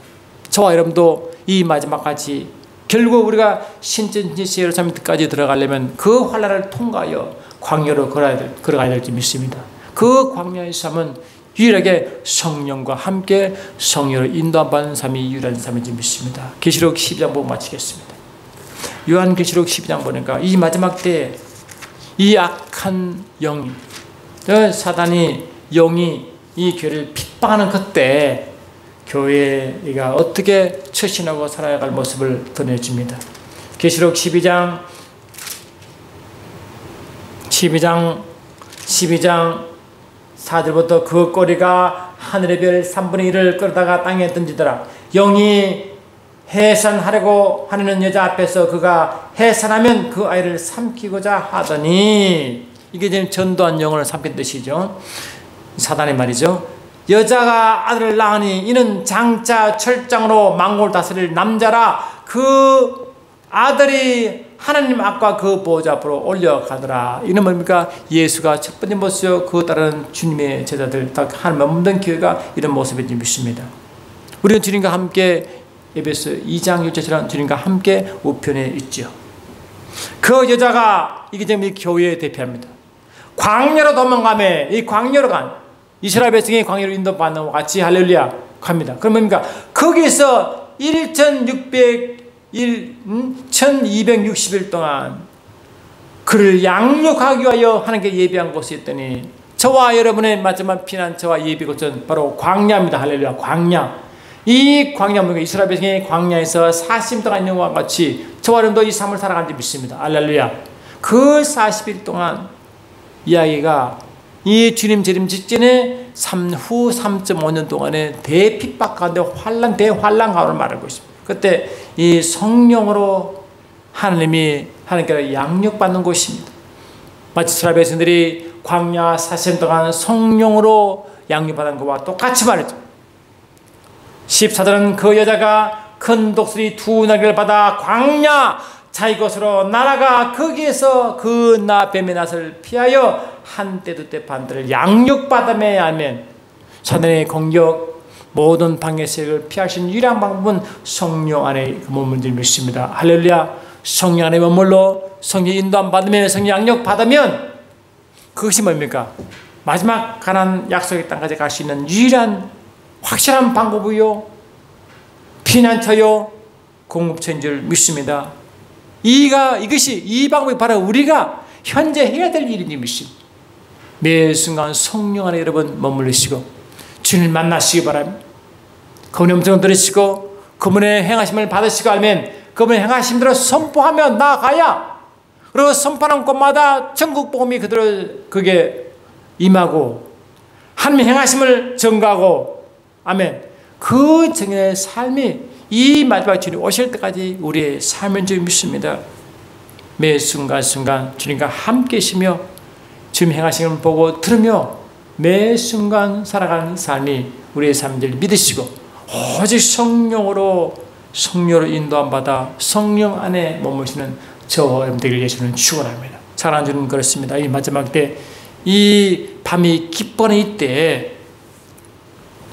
저와 여러분도 이 마지막까지 결국 우리가 신천지 예루살렘까지 들어가려면 그 환난을 통과하여 광야로 걸어가야 될지 믿습니다. 그 광야의 삶은 유일하게 성령과 함께 성령으로 인도받는 삶이 유일한 삶인지 믿습니다. 계시록 12장 보고 마치겠습니다. 요한계시록 12장 보니까 이 마지막 때에 이 악한 영이 사단이 영이 이 교회를 핍박하는 그때 교회가 어떻게 처신하고 살아갈 모습을 드러내줍니다. 계시록 12장 4절부터 그 꼬리가 하늘의 별 3분의 1을 끌다가 땅에 던지더라. 영이 해산하려고 하는 여자 앞에서 그가 해산하면 그 아이를 삼키고자 하더니, 이게 지금 전도한 영혼을 삼킨 뜻이죠. 사단의 말이죠. 여자가 아들을 낳으니 이는 장차 철장으로 만국을 다스릴 남자라. 그 아들이 하나님 앞과 그 보호자 앞으로 올려가더라. 이는 뭡니까? 예수가 첫 번째 모습이요, 그 따르는 주님의 제자들, 딱 하나님 없는 교회가 이런 모습인지 믿습니다. 우리는 주님과 함께 에베소 2장 6절처럼 주님과 함께 우편에 있죠. 그 여자가 이게 지금 이 교회의 대표합니다. 광야로 도망가며 이 광야로 간 이스라엘 백성이 광야로 인도받는 것 같이 할렐루야 갑니다. 그럼 뭡니까? 거기서 1260일 동안 그를 양육하기 위하여 하나님께 예비한 곳이었더니 저와 여러분의 마지막 피난처와 예비곳은 바로 광야입니다. 할렐루야. 광야. 이 광야 뭡니까? 이스라엘 백성이 광야에서 40일 동안 있는 것과 같이 저와 여러분도 이 삶을 살아가는지 믿습니다. 할렐루야. 그 40일 동안 이야기가 이 주님 재림 직전에 후 3.5년 동안의 대핍박 가운데 대환란 가운데 말하고 있습니다. 그때 이 성령으로 하나님께로 양육받는 곳입니다. 마치 이스라엘 백성들이 광야 40년 동안 성령으로 양육받은 것과 똑같이 말했죠. 14절은 그 여자가 큰 독수리 2날개를 받아 광야 자기 곳으로 날아가 거기에서 그 뱀의 낯을 피하여 한때 두때 반대를 양육받음에 하면 사단의 공격 모든 방해 세력을 피하신 유일한 방법은 성령 안에 머물지 믿습니다. 할렐루야. 성령 안에 머물러 성령 인도함 받으면 성령 양육 받으면 그것이 뭡니까? 마지막 가나안 약속의 땅까지 갈 수 있는 유일한 확실한 방법이요, 피난처요, 공급처인 줄 믿습니다. 이 방법이 바로 우리가 현재 해야 될 일인지 믿습니다. 매 순간 성령 안에 여러분 머물리시고 주님을 만나시기 바랍니다. 그분의 음성을 들으시고 그분의 행하심을 받으시고 알면 그분의 행하심대로 선포하며 나아가야, 그리고 선포하는 곳마다 천국 복음이 그게 임하고 하나님의 행하심을 증거하고, 아멘. 그 정의 삶이 이 마지막 주님 오실 때까지 우리의 삶인 줄 믿습니다. 매 순간순간 주님과 함께 계시며 주님 행하심을 보고 들으며 매 순간 살아가는 삶이 우리의 삶인 줄 믿으시고 오직 성령으로 인도함 받아 성령 안에 머무시는 저와 여러분들에게 예수는 축원합니다. 사랑하는 주님, 그렇습니다. 이 마지막 때, 이 밤이 깊어하는 이때에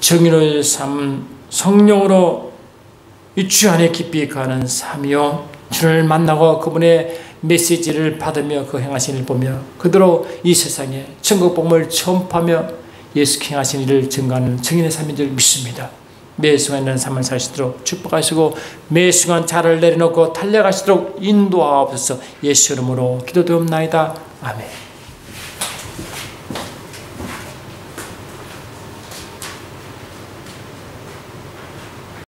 정의로운 삶, 성령으로 이 주 안에 깊이 가는 삶이요, 주를 만나고 그분의 메시지를 받으며 그 행하신 일을 보며 그대로 이 세상에 천국 복음을 전파하며 예수 행하신 일을 증거하는 정인의 삶인 줄 믿습니다. 매 순간 있는 삶을 사시도록 축복하시고 매 순간 자를 내려놓고 달려가시도록 인도하옵소서. 예수 이름으로 기도드립나이다. 아멘.